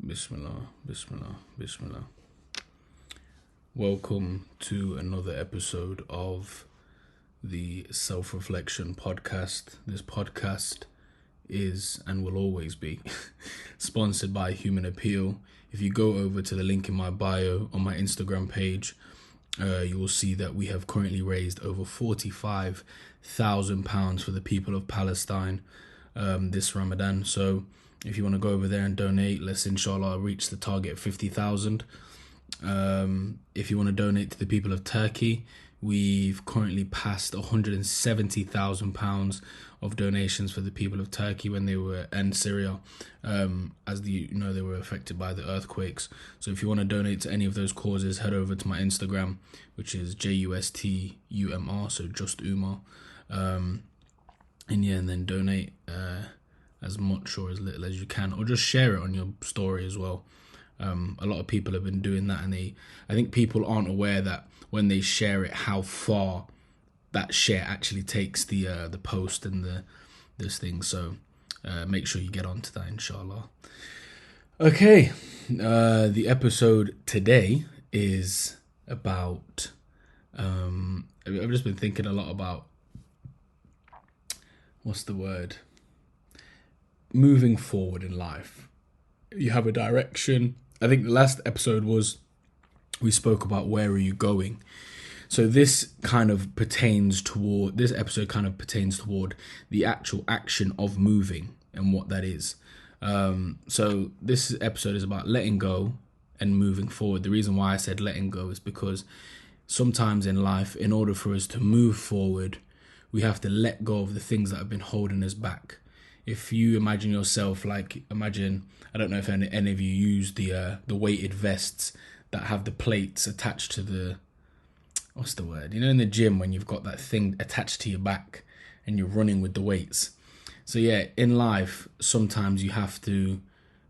Bismillah, Bismillah, Bismillah. Welcome to another episode of the Self-Reflection Podcast. This podcast is and will always be sponsored by Human Appeal. If you go over to the link in my bio on my Instagram page, you will see that we have currently raised over £45,000 for the people of Palestine this Ramadan. So if you want to go over there and donate, let's inshallah reach the target of 50,000. If you want to donate to the people of Turkey, we've currently passed £170,000 of donations for the people of Turkey when they were and Syria, as they were affected by the earthquakes. So if you want to donate to any of those causes, head over to my Instagram, which is JUSTUMR, so just Umar, and then donate as much or as little as you can, or just share it on your story as well. A lot of people have been doing that, and I think people aren't aware that when they share it, how far that share actually takes the post and this thing. So make sure you get onto that, inshallah. Okay, the episode today is about. I've just been thinking a lot about what's the word. Moving forward in life. You have a direction. I think the last episode we spoke about where are you going. So this episode kind of pertains toward the actual action of moving and what that is. So this episode is about letting go and moving forward. The reason why I said letting go is because sometimes in life, in order for us to move forward, we have to let go of the things that have been holding us back. If you imagine yourself I don't know if any of you use the weighted vests that have the plates attached to the, what's the word? In the gym when you've got that thing attached to your back and you're running with the weights. So in life, sometimes you have to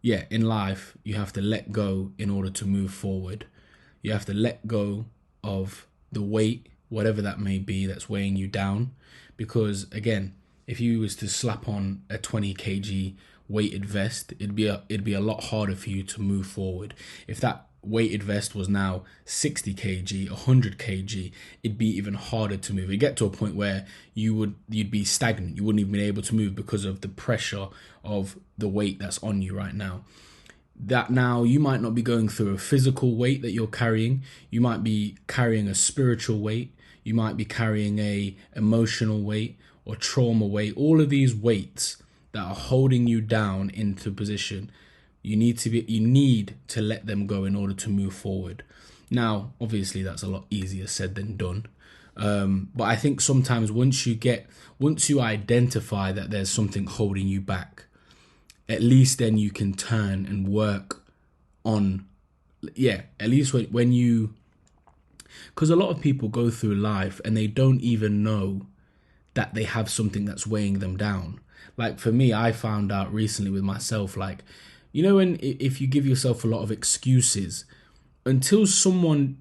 let go in order to move forward. You have to let go of the weight, whatever that may be, that's weighing you down. Because again, if you was to slap on a 20 kg weighted vest, it'd be a lot harder for you to move forward. If that weighted vest was now 60 kg, 100 kg, it'd be even harder to move. It'd get to a point where you'd be stagnant. You wouldn't even be able to move because of the pressure of the weight that's on you right now. That now you might not be going through a physical weight that you're carrying. You might be carrying a spiritual weight. You might be carrying a emotional weight or trauma weight. All of these weights that are holding you down into position, you need to let them go in order to move forward. Now, obviously, that's a lot easier said than done. But I think sometimes once you identify that there's something holding you back, at least then you can turn and work on. At least when you, because a lot of people go through life and they don't even know that they have something that's weighing them down. Like for me, I found out recently with myself, if you give yourself a lot of excuses, until someone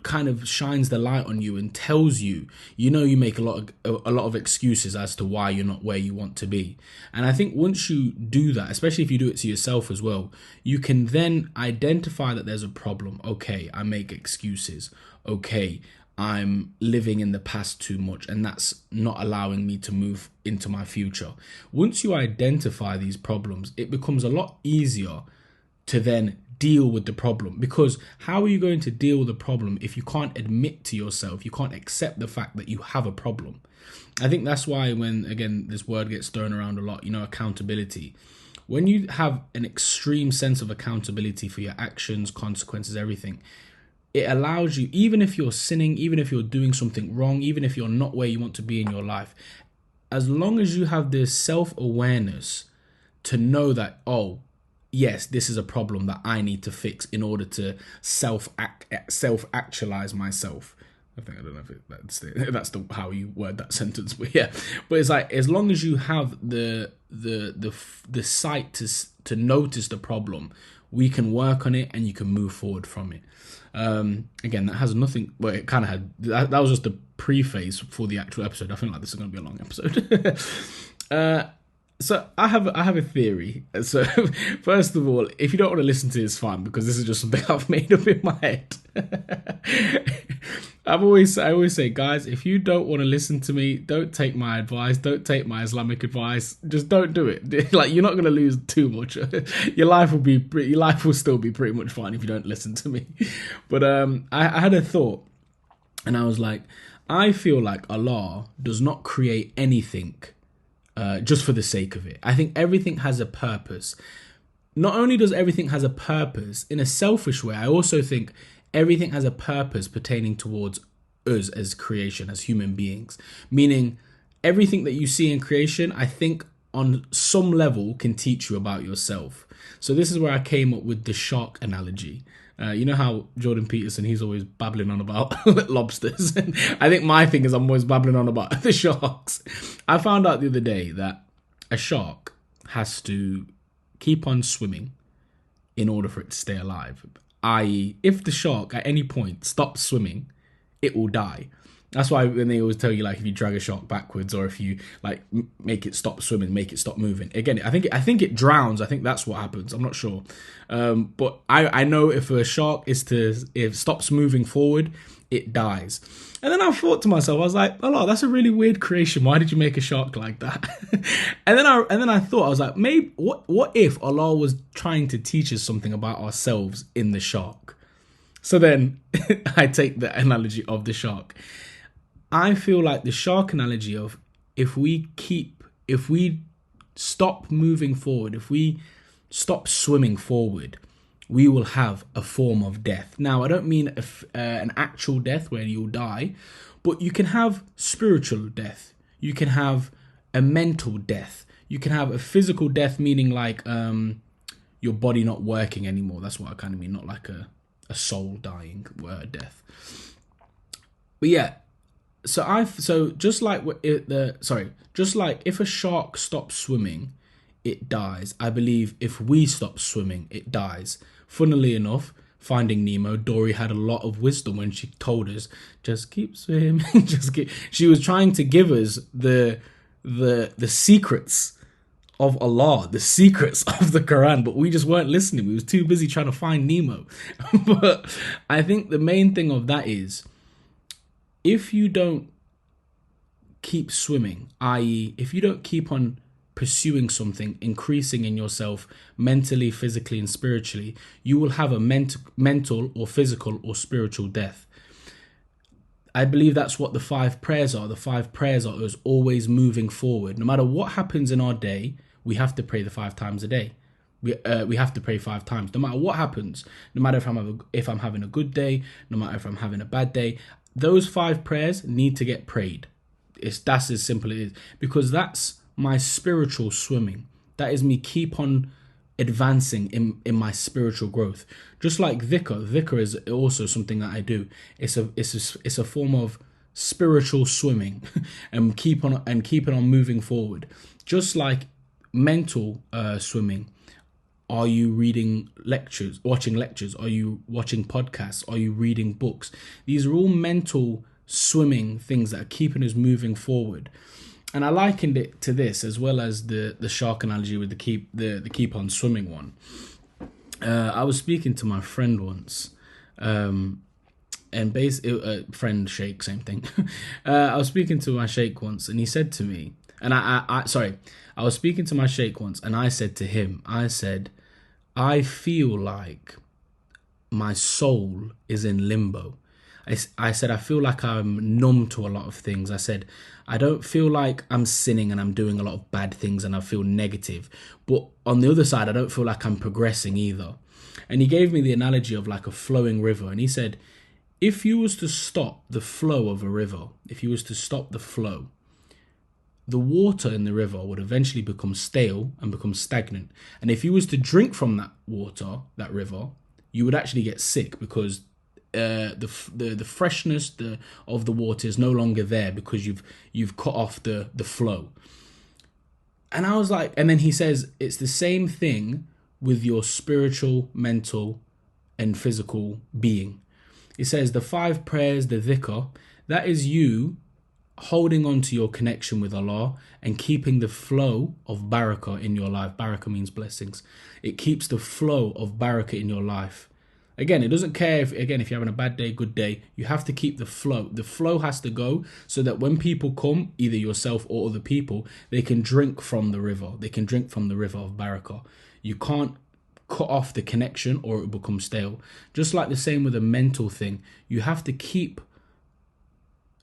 kind of shines the light on you and tells you, you make a lot of excuses as to why you're not where you want to be. And I think once you do that, especially if you do it to yourself as well, you can then identify that there's a problem. Okay, I make excuses. Okay, I'm living in the past too much, and that's not allowing me to move into my future. Once you identify these problems, it becomes a lot easier to then deal with the problem. Because how are you going to deal with the problem if you can't admit to yourself, you can't accept the fact that you have a problem? I think that's why when, again, this word gets thrown around a lot, accountability. When you have an extreme sense of accountability for your actions, consequences, everything, it allows you, even if you're sinning, even if you're doing something wrong, even if you're not where you want to be in your life, as long as you have this self-awareness to know that, oh, yes, this is a problem that I need to fix in order to self-actualize myself. I don't know if that's how you word that sentence, but it's like, as long as you have the sight to notice the problem, we can work on it and you can move forward from it. Again, that has nothing. Well, it kind of had. That was just the preface for the actual episode. I feel like this is going to be a long episode. So I have a theory. So first of all, if you don't want to listen to it, it's fine because this is just something I've made up in my head. I always say, guys, if you don't want to listen to me, don't take my advice, don't take my Islamic advice, just don't do it. Like, you're not gonna lose too much. Your life will still be pretty much fine if you don't listen to me. But I had a thought, and I was like, I feel like Allah does not create anything just for the sake of it. I think everything has a purpose. Not only does everything has a purpose in a selfish way, I also think everything has a purpose pertaining towards us as creation, as human beings. Meaning, everything that you see in creation, I think on some level can teach you about yourself. So this is where I came up with the shark analogy. You know how Jordan Peterson, he's always babbling on about lobsters. And I think my thing is I'm always babbling on about the sharks. I found out the other day that a shark has to keep on swimming in order for it to stay alive. I.e., if the shark at any point stops swimming, it will die. That's why when they always tell you, like, if you drag a shark backwards or if you like make it stop swimming, make it stop moving. Again, I think it drowns. I think that's what happens. I'm not sure, but I know if a shark if it stops moving forward, it dies. And then I thought to myself, I was like, oh, that's a really weird creation. Why did you make a shark like that? and then I thought, I was like, maybe what if Allah was trying to teach us something about ourselves in the shark? So then I take the analogy of the shark. I feel like the shark analogy of if we stop moving forward, if we stop swimming forward, we will have a form of death. Now, I don't mean an actual death where you'll die, but you can have spiritual death. You can have a mental death. You can have a physical death, meaning like your body not working anymore. That's what I kind of mean, not like a soul dying death. But yeah. Just like if a shark stops swimming, it dies. I believe if we stop swimming, it dies. Funnily enough, Finding Nemo, Dory had a lot of wisdom when she told us, just keep swimming, She was trying to give us the secrets of Allah, the secrets of the Quran, but we just weren't listening. We was too busy trying to find Nemo. But I think the main thing of that is, if you don't keep swimming, i.e., if you don't keep on pursuing something, increasing in yourself mentally, physically, and spiritually, you will have a mental or physical or spiritual death. I believe that's what the 5 prayers are. The 5 prayers are us always moving forward. No matter what happens in our day, we have to pray the 5 times a day. We have to pray 5 times. No matter what happens, no matter if I'm having a good day, no matter if I'm having a bad day, those 5 prayers need to get prayed. That's as simple as it is. Because that's my spiritual swimming. That is me keep on advancing in my spiritual growth. Just like dhikr. Dhikr is also something that I do. It's a form of spiritual swimming and keeping on moving forward. Just like mental swimming. Are you reading lectures, watching lectures? Are you watching podcasts? Are you reading books? These are all mental swimming things that are keeping us moving forward. And I likened it to this as well as the shark analogy with the keep on swimming one. I was speaking to my friend once, and friend Sheikh, same thing. I was speaking to my Sheikh once, and he said to me, and I was speaking to my Sheikh once, and I said to him, I feel like my soul is in limbo. I said, I feel like I'm numb to a lot of things. I said, I don't feel like I'm sinning and I'm doing a lot of bad things and I feel negative. But on the other side, I don't feel like I'm progressing either. And he gave me the analogy of like a flowing river. And he said, if you was to stop the flow of a river, if you was to stop the flow, the water in the river would eventually become stale and become stagnant. And if you was to drink from that water, that river, you would actually get sick because the freshness of the water is no longer there because you've cut off the flow. And I was like, and then he says it's the same thing with your spiritual, mental, and physical being. He says the 5 prayers, the dhikr, that is you holding on to your connection with Allah and keeping the flow of barakah in your life. Barakah means blessings. It keeps the flow of barakah in your life. Again, it doesn't care if you're having a bad day, good day, you have to keep the flow. The flow has to go so that when people come, either yourself or other people, they can drink from the river. They can drink from the river of barakah. You can't cut off the connection or it will become stale. Just like the same with a mental thing, you have to keep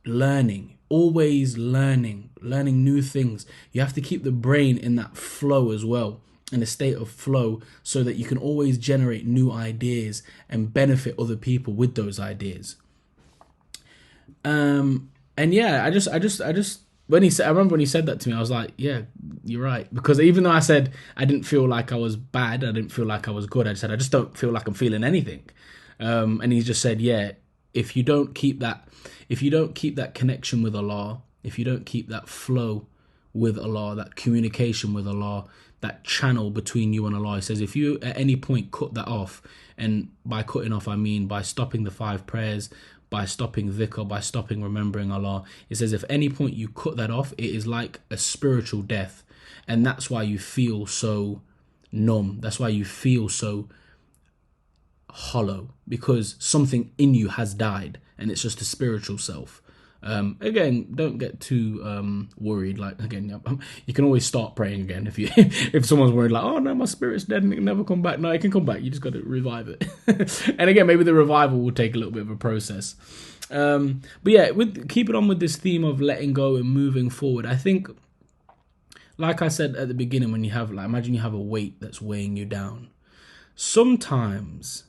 learning, always learning new things. You have to keep the brain in that flow as well, in a state of flow, so that you can always generate new ideas and benefit other people with those ideas. And yeah, I just when he said, I remember when he said that to me, I was like, yeah, you're right. Because even though I said I didn't feel like I was bad, I didn't feel like I was good, I said I just don't feel like I'm feeling anything. And he just said, yeah, if you don't keep that connection with Allah, if you don't keep that flow with Allah, that communication with Allah, that channel between you and Allah, he says if you at any point cut that off, and by cutting off I mean by stopping the 5 prayers, by stopping dhikr, by stopping remembering Allah, it says if any point you cut that off, it is like a spiritual death. And that's why you feel so numb, that's why you feel so hollow, because something in you has died and it's just a spiritual self. Again, don't get too worried. Like, again, you can always start praying again if you if someone's worried, like, oh no, my spirit's dead and it can never come back. No, it can come back. You just got to revive it. And again, maybe the revival will take a little bit of a process. But yeah, keep it on with this theme of letting go and moving forward. I think, like I said at the beginning, when you have, like, imagine you have a weight that's weighing you down. Sometimes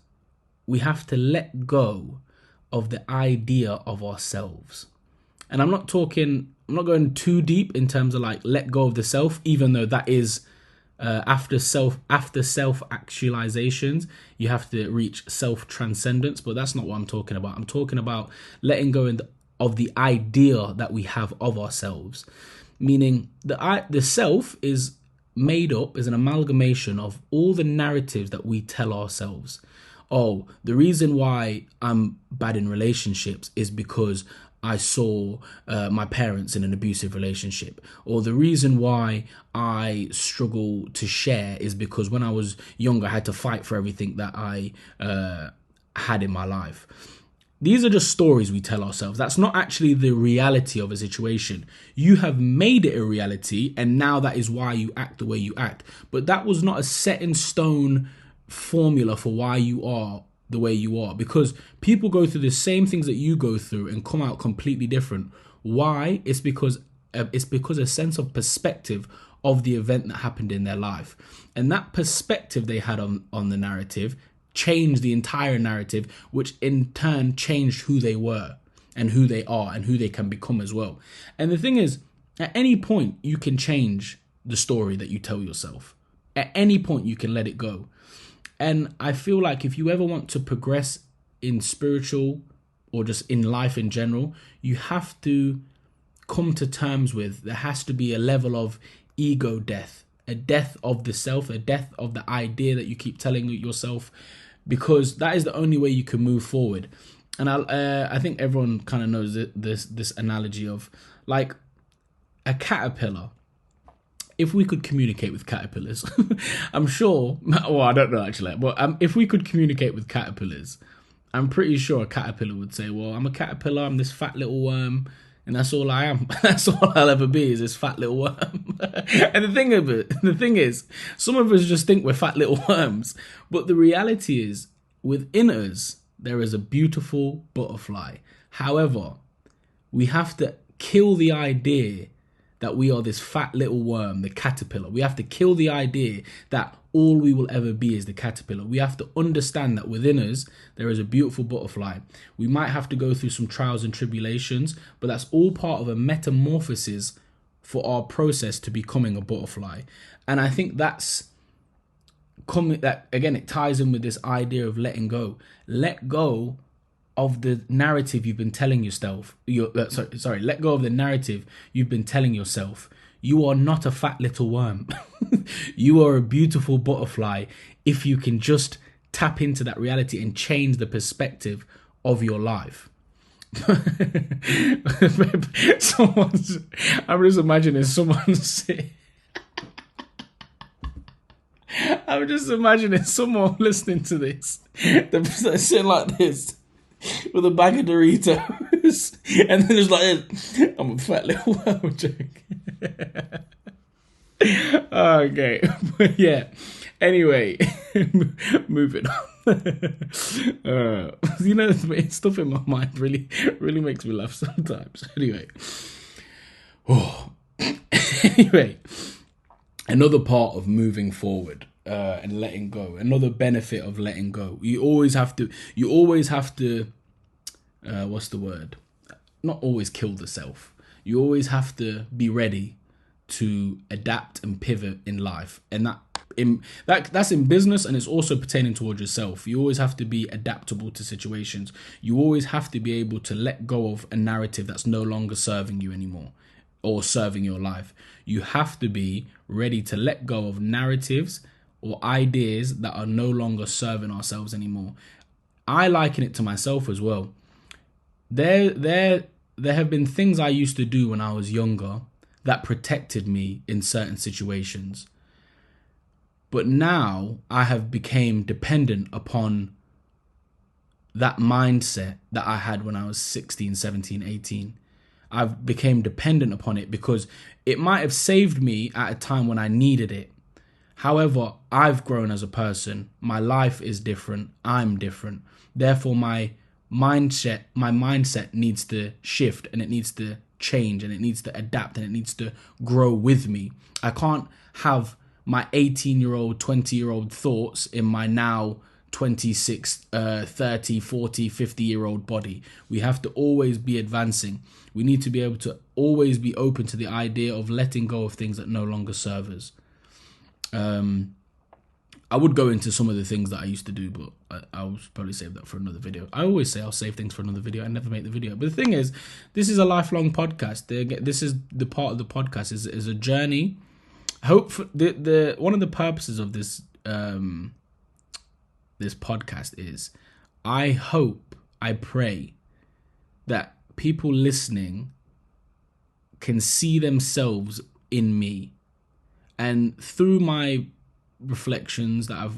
we have to let go of the idea of ourselves. And I'm not going too deep in terms of like let go of the self, even though that is after self actualizations, you have to reach self transcendence. But that's not what I'm talking about. I'm talking about letting go of the idea that we have of ourselves, meaning the self is made up, is an amalgamation of all the narratives that we tell ourselves. Oh, the reason why I'm bad in relationships is because I saw my parents in an abusive relationship. Or the reason why I struggle to share is because when I was younger, I had to fight for everything that I had in my life. These are just stories we tell ourselves. That's not actually the reality of a situation. You have made it a reality, and now that is why you act the way you act. But that was not a set in stone formula for why you are the way you are, because people go through the same things that you go through and come out completely different. Why? It's because a sense of perspective of the event that happened in their life, and that perspective they had on the narrative changed the entire narrative, which in turn changed who they were and who they are and who they can become as well. And the thing is, at any point you can change the story that you tell yourself. At any point you can let it go. And I feel like if you ever want to progress in spiritual or just in life in general, you have to come to terms with, there has to be a level of ego death, a death of the self, a death of the idea that you keep telling yourself, because that is the only way you can move forward. And I think everyone kind of knows this analogy of like a caterpillar. If we could communicate with caterpillars, I'm sure, well, I don't know actually, but if we could communicate with caterpillars, I'm pretty sure a caterpillar would say, well, I'm a caterpillar, I'm this fat little worm, and that's all I am. That's all I'll ever be, is this fat little worm. And the thing is, some of us just think we're fat little worms, but the reality is, within us, there is a beautiful butterfly. However, we have to kill the idea that we are this fat little worm, the caterpillar. We have to kill the idea that all we will ever be is the caterpillar. We have to understand that within us, there is a beautiful butterfly. We might have to go through some trials and tribulations, but that's all part of a metamorphosis for our process to becoming a butterfly. And I think that again, it ties in with this idea of letting go. Let go of the narrative you've been telling yourself. Let go of the narrative you've been telling yourself. You are not a fat little worm. You are a beautiful butterfly if you can just tap into that reality and change the perspective of your life. someone's. I'm just imagining someone's. I'm just imagining someone listening to this. They're sitting like this with a bag of Doritos, and then just like, I'm a fat little worm joke. Okay, but yeah. Anyway, moving on. Stuff in my mind really makes me laugh sometimes. Anyway, anyway, another part of moving forward and letting go, another benefit of letting go. You always have to. What's the word? Not always kill the self. You always have to be ready to adapt and pivot in life, and that's in business, and it's also pertaining towards yourself. You always have to be adaptable to situations. You always have to be able to let go of a narrative that's no longer serving you anymore or serving your life. You have to be ready to let go of narratives or ideas that are no longer serving ourselves anymore. I liken it to myself as well. There have been things I used to do when I was younger that protected me in certain situations. But now I have become dependent upon that mindset that I had when I was 16, 17, 18. I've become dependent upon it because it might have saved me at a time when I needed it. However, I've grown as a person. My life is different. I'm different. Therefore, my mindset needs to shift, and it needs to change, and it needs to adapt, and it needs to grow with me. I can't have my 18-year-old, 20-year-old thoughts in my now 26, 30, 40, 50-year-old body. We have to always be advancing. We need to be able to always be open to the idea of letting go of things that no longer serve us. I would go into some of the things that I used to do, but I'll probably save that for another video. I always say I'll save things for another video. I never make the video. But the thing is, this is a lifelong podcast. This is the part of the podcast is a journey. Hope for the one of the purposes of this this podcast is I pray that people listening can see themselves in me, and through my reflections that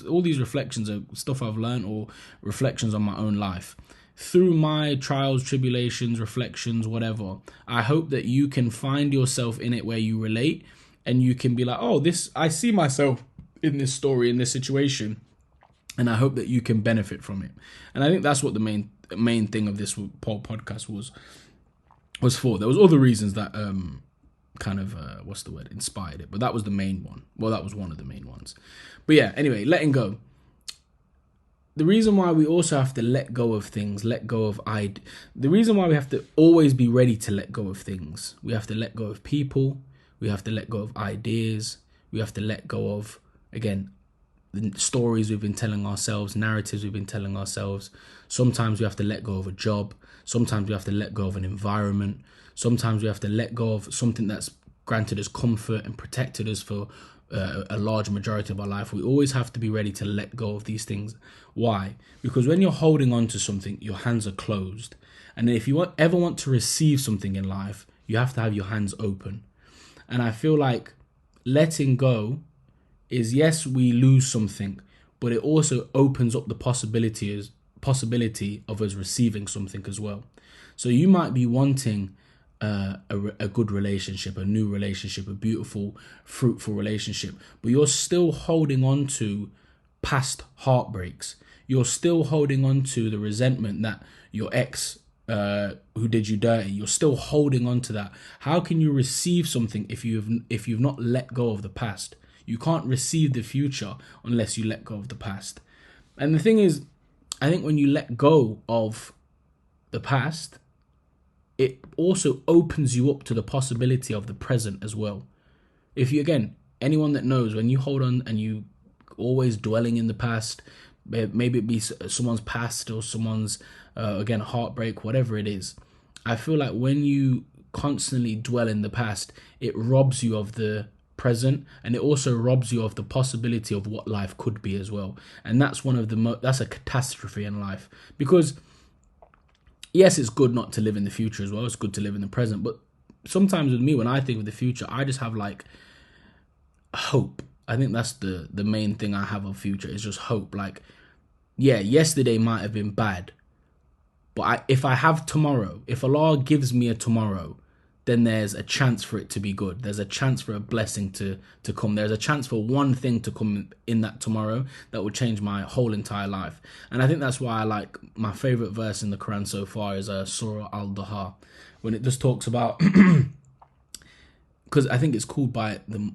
all these reflections are stuff I've learned or reflections on my own life. Through my trials, tribulations, reflections, whatever, I hope that you can find yourself in it where you relate, and you can be like, oh, I see myself in this story, in this situation, and I hope that you can benefit from it. And I think that's what the main thing of this podcast was for. There was other reasons that inspired it, but that was the main one. Well, that was one of the main ones. But yeah, anyway, letting go. The reason why we also have to let go of things, the reason why we have to always be ready to let go of things, we have to let go of people, we have to let go of ideas, we have to let go of, again, the stories we've been telling ourselves, narratives we've been telling ourselves. Sometimes we have to let go of a job. Sometimes we have to let go of an environment. Sometimes we have to let go of something that's granted us comfort and protected us for a large majority of our life. We always have to be ready to let go of these things. Why? Because when you're holding on to something, your hands are closed. And if you ever want to receive something in life, you have to have your hands open. And I feel like letting go is, yes, we lose something, but it also opens up the possibility of us receiving something as well. So you might be wanting a good relationship, a new relationship, a beautiful, fruitful relationship, but you're still holding on to past heartbreaks. You're still holding on to the resentment that your ex who did you dirty, you're still holding on to that. How can you receive something if you've not let go of the past? You can't receive the future unless you let go of the past. And the thing is, I think when you let go of the past, it also opens you up to the possibility of the present as well. If you, again, anyone that knows, when you hold on and you always dwelling in the past, maybe it be someone's past or someone's, again, heartbreak, whatever it is, I feel like when you constantly dwell in the past, it robs you of the present, and it also robs you of the possibility of what life could be as well. And that's one of the that's a catastrophe in life, because yes, it's good not to live in the future as well. It's good to live in the present. But sometimes with me, when I think of the future, I just have like hope. I think that's the main thing I have of future is just hope. Like, yeah, yesterday might have been bad, but if I have tomorrow, if Allah gives me a tomorrow, then there's a chance for it to be good. There's a chance for a blessing to come. There's a chance for one thing to come in that tomorrow that will change my whole entire life. And I think that's why I like my favorite verse in the Quran so far is Surah Al-Duha, when it just talks about because I think it's called by the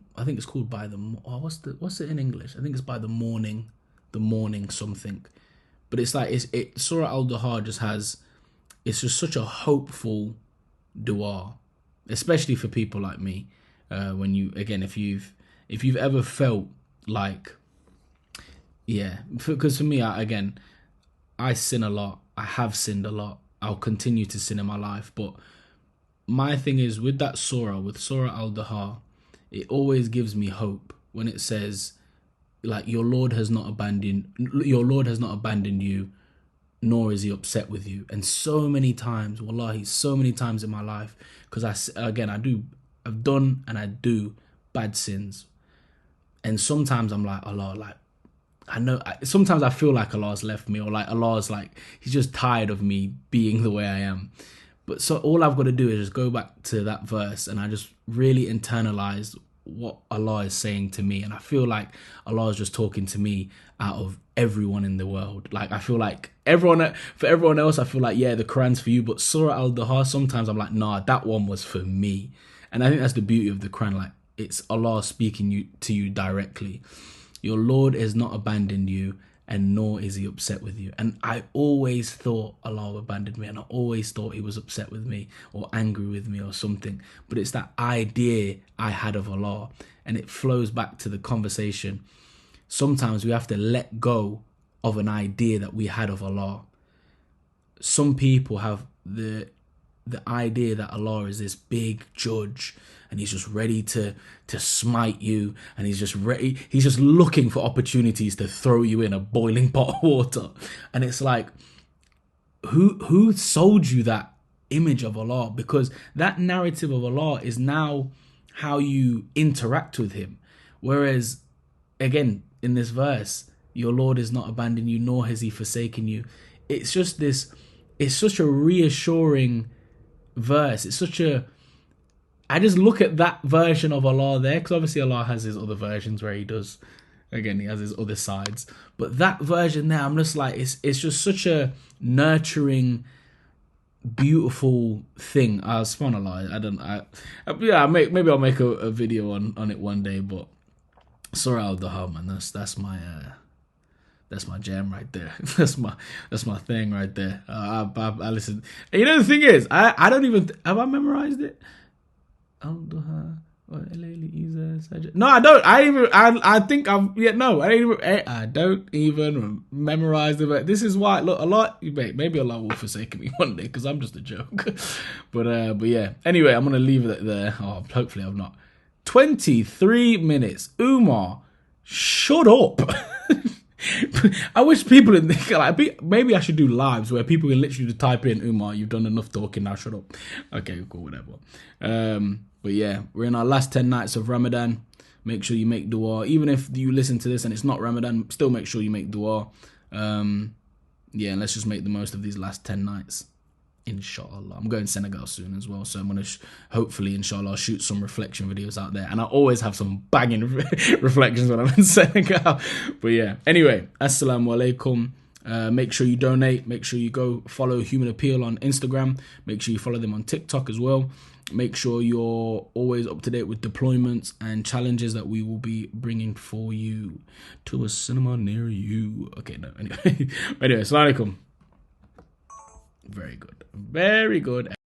what's it in English? I think it's by the morning something. But it's like Surah Al-Duha just has, it's just such a hopeful dua, especially for people like me. When you, again, if you've ever felt like, yeah, because for me, I sin a lot. I have sinned a lot. I'll continue to sin in my life. But my thing is with that surah, with Surah Al-Duha, it always gives me hope when it says, like, your Lord has not abandoned you, nor is he upset with you. And so many times, wallahi, so many times in my life, because I've done and I do bad sins. And sometimes I'm like, Allah, like, sometimes I feel like Allah's left me, or like Allah's like, he's just tired of me being the way I am. But so all I've got to do is just go back to that verse and I just really internalize what Allah is saying to me. And I feel like Allah is just talking to me out of everyone in the world. Like, I feel like for everyone else, I feel like, yeah, the Quran's for you. But Surah Al-Duha, sometimes I'm like, nah, that one was for me. And I think that's the beauty of the Quran. Like, it's Allah speaking to you directly. Your Lord has not abandoned you, and nor is he upset with you. And I always thought Allah abandoned me, and I always thought he was upset with me or angry with me or something. But it's that idea I had of Allah, and it flows back to the conversation. Sometimes we have to let go of an idea that we had of Allah. Some people have the idea that Allah is this big judge and he's just ready to smite you, and he's just looking for opportunities to throw you in a boiling pot of water. And it's like, who sold you that image of Allah? Because that narrative of Allah is now how you interact with him. Whereas, again, in this verse, your Lord has not abandoned you, nor has he forsaken you. It's such a reassuring verse. I just look at that version of Allah there, because obviously Allah has his other versions where he has his other sides. But that version there, I'm just like, it's just such a nurturing, beautiful thing. SubhanAllah, maybe I'll make a video on it one day. But Surah Al-Duha, man, that's my jam right there. That's my thing right there. I listen. And you know, the thing is, I don't even have I memorized it. Al-Duha. No, I don't. I don't even memorize it. But this is why. Look, maybe Allah will forsake me one day because I'm just a joke. But yeah. Anyway, I'm gonna leave it there. Oh, hopefully I'm not. 23 minutes. Umar, shut up. I wish people in maybe I should do lives where people can literally just type in, Umar, you've done enough talking, now shut up. Okay, cool, whatever. But yeah, we're in our last 10 nights of Ramadan. Make sure you make dua. Even if you listen to this and it's not Ramadan, still make sure you make dua. Yeah, and let's just make the most of these last 10 nights. Inshallah. I'm going to Senegal soon as well, so I'm going to hopefully, inshallah, shoot some reflection videos out there. And I always have some banging reflections when I'm in Senegal. But yeah, anyway, assalamu alaikum. Make sure you donate. Make sure you go follow Human Appeal on Instagram. Make sure you follow them on TikTok as well. Make sure you're always up to date with deployments and challenges that we will be bringing for you to a cinema near you. Okay, no, anyway. Assalamu alaikum. Very good. Very good.